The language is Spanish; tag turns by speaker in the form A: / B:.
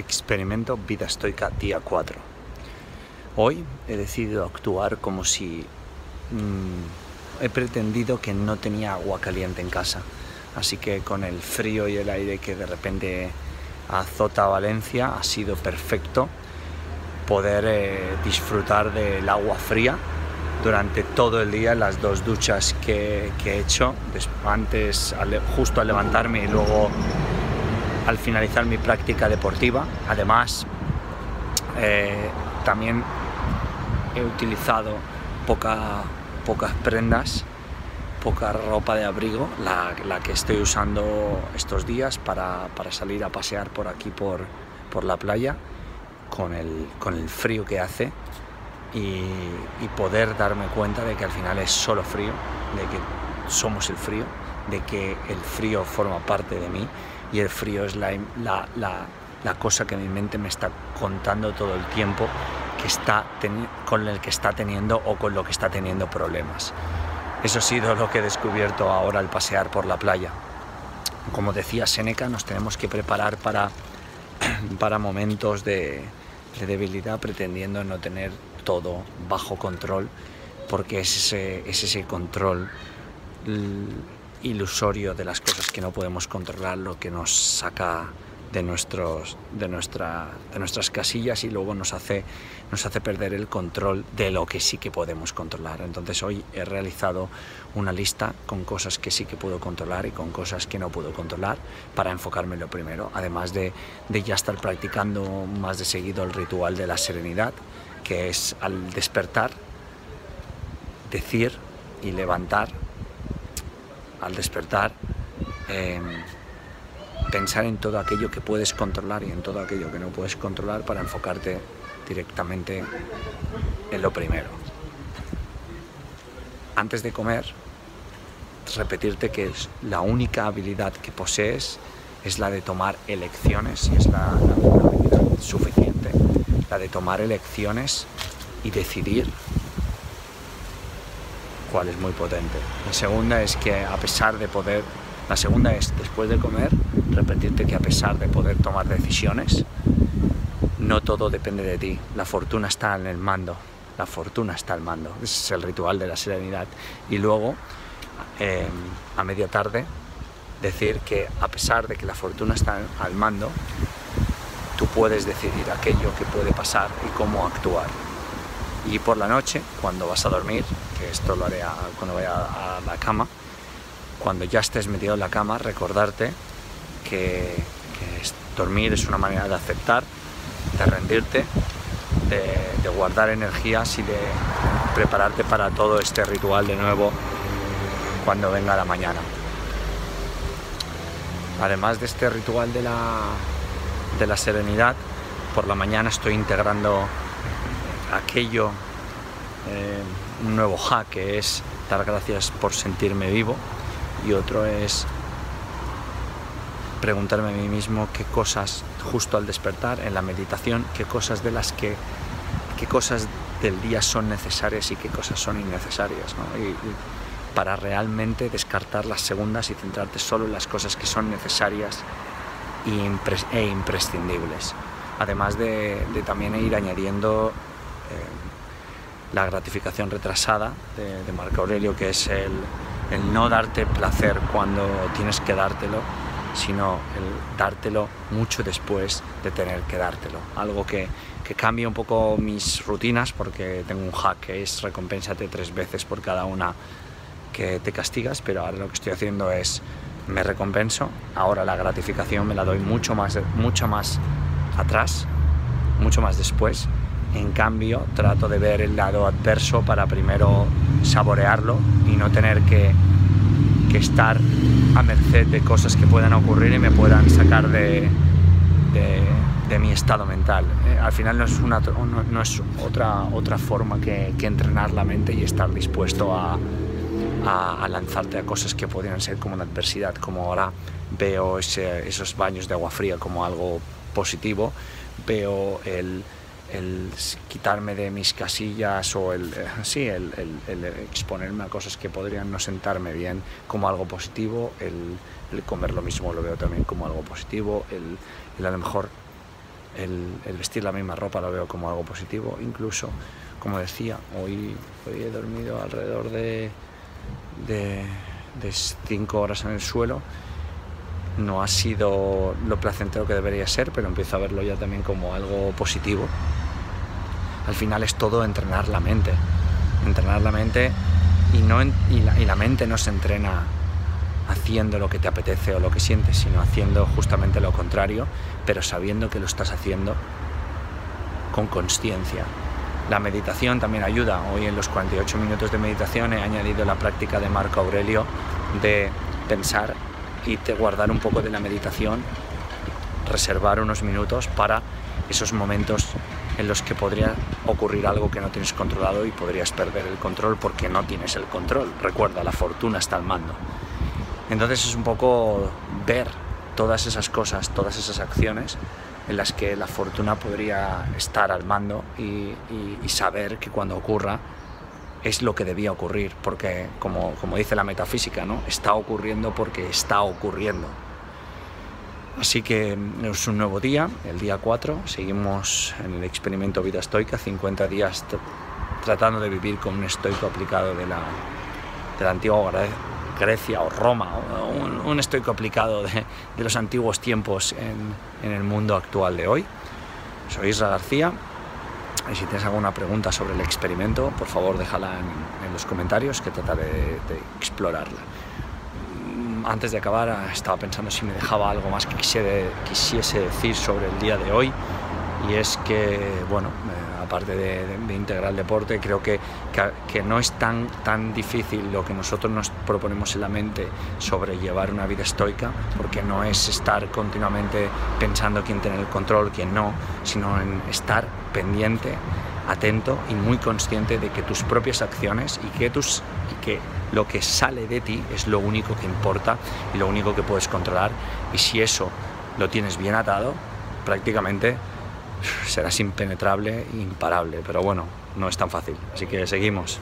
A: Experimento vida estoica día 4. Hoy he decidido actuar como si he pretendido que no tenía agua caliente en casa. Así que con el frío y el aire que de repente azota Valencia ha sido perfecto poder disfrutar del agua fría durante todo el día, las 2 duchas que he hecho, antes justo al levantarme y luego al finalizar mi práctica deportiva. Además, también he utilizado pocas prendas, poca ropa de abrigo, la que estoy usando estos días para salir a pasear por aquí, por la playa, con el frío que hace y poder darme cuenta de que al final es solo frío, de que somos el frío, de que el frío forma parte de mí y el frío es la cosa que mi mente me está contando todo el tiempo con el que está teniendo o con lo que está teniendo problemas. Eso ha sido lo que he descubierto ahora al pasear por la playa. Como decía Séneca, nos tenemos que preparar para momentos de debilidad, pretendiendo no tener todo bajo control, porque es ese control ilusorio de las cosas que no podemos controlar lo que nos saca de nuestras casillas y luego nos hace perder el control de lo que sí que podemos controlar. Entonces hoy he realizado una lista con cosas que sí que puedo controlar y con cosas que no puedo controlar para enfocarme en lo primero, además de ya estar practicando más de seguido el ritual de la serenidad, que es al despertar, decir y levantar, al despertar, pensar en todo aquello que puedes controlar y en todo aquello que no puedes controlar para enfocarte directamente en lo primero. Antes de comer, repetirte que la única habilidad que posees es la de tomar elecciones, y es la habilidad suficiente, la de tomar elecciones y decidir, cuál es muy potente. La segunda es que la segunda es, después de comer, repetirte que a pesar de poder tomar decisiones, no todo depende de ti. La fortuna está en el mando. La fortuna está al mando. Ese es el ritual de la serenidad. Y luego, a media tarde, decir que a pesar de que la fortuna está al mando, tú puedes decidir aquello que puede pasar y cómo actuar. Y por la noche, cuando vas a dormir, que esto lo haré cuando vaya a la cama, cuando ya estés metido en la cama, recordarte que dormir es una manera de aceptar, de rendirte, de guardar energías y de prepararte para todo este ritual de nuevo cuando venga la mañana. Además de este ritual de la serenidad, por la mañana estoy integrando un nuevo hack, que es dar gracias por sentirme vivo, y otro es preguntarme a mí mismo qué cosas, justo al despertar, en la meditación, qué cosas del día son necesarias y qué cosas son innecesarias, ¿no? Y para realmente descartar las segundas y centrarte solo en las cosas que son necesarias e imprescindibles. Además de también ir añadiendo la gratificación retrasada de Marco Aurelio, que es el no darte placer cuando tienes que dártelo, sino el dártelo mucho después de tener que dártelo. Algo que cambia un poco mis rutinas, porque tengo un hack que es recompénsate 3 veces por cada una que te castigas, pero ahora lo que estoy haciendo es me recompenso. Ahora la gratificación me la doy mucho más atrás, mucho más después. En cambio, trato de ver el lado adverso para primero saborearlo y no tener que estar a merced de cosas que puedan ocurrir y me puedan sacar de mi estado mental. Al final no es otra forma que entrenar la mente y estar dispuesto a lanzarte a cosas que podrían ser como una adversidad. Como ahora veo esos baños de agua fría como algo positivo, veo el quitarme de mis casillas o el exponerme a cosas que podrían no sentarme bien como algo positivo, el comer lo mismo lo veo también como algo positivo, el a lo mejor el vestir la misma ropa lo veo como algo positivo. Incluso, como decía, hoy he dormido alrededor de 5 horas en el suelo. No ha sido lo placentero que debería ser, pero empiezo a verlo ya también como algo positivo. Al final es todo entrenar la mente y la mente no se entrena haciendo lo que te apetece o lo que sientes, sino haciendo justamente lo contrario, pero sabiendo que lo estás haciendo con consciencia. La meditación también ayuda. Hoy en los 48 minutos de meditación he añadido la práctica de Marco Aurelio de pensar y guardar un poco de la meditación, reservar unos minutos para esos momentos en los que podría ocurrir algo que no tienes controlado y podrías perder el control porque no tienes el control. Recuerda, la fortuna está al mando. Entonces es un poco ver todas esas cosas, todas esas acciones en las que la fortuna podría estar al mando y saber que cuando ocurra es lo que debía ocurrir, porque como dice la metafísica, ¿no? Está ocurriendo porque está ocurriendo. Así que es un nuevo día, el día 4, seguimos en el experimento Vida Estoica, 50 días tratando de vivir con un estoico aplicado de la antigua Grecia o Roma, un estoico aplicado de los antiguos tiempos en el mundo actual de hoy. Soy Isra García, y si tienes alguna pregunta sobre el experimento, por favor déjala en los comentarios, que trataré de explorarla. Antes de acabar, estaba pensando si me dejaba algo más que quisiese decir sobre el día de hoy, y es que, bueno, aparte de integrar el deporte, creo que no es tan difícil lo que nosotros nos proponemos en la mente sobre llevar una vida estoica, porque no es estar continuamente pensando quién tiene el control, quién no, sino en estar pendiente, atento y muy consciente de que tus propias acciones y que lo que sale de ti es lo único que importa y lo único que puedes controlar, y si eso lo tienes bien atado, prácticamente serás impenetrable e imparable, pero bueno, no es tan fácil, así que seguimos.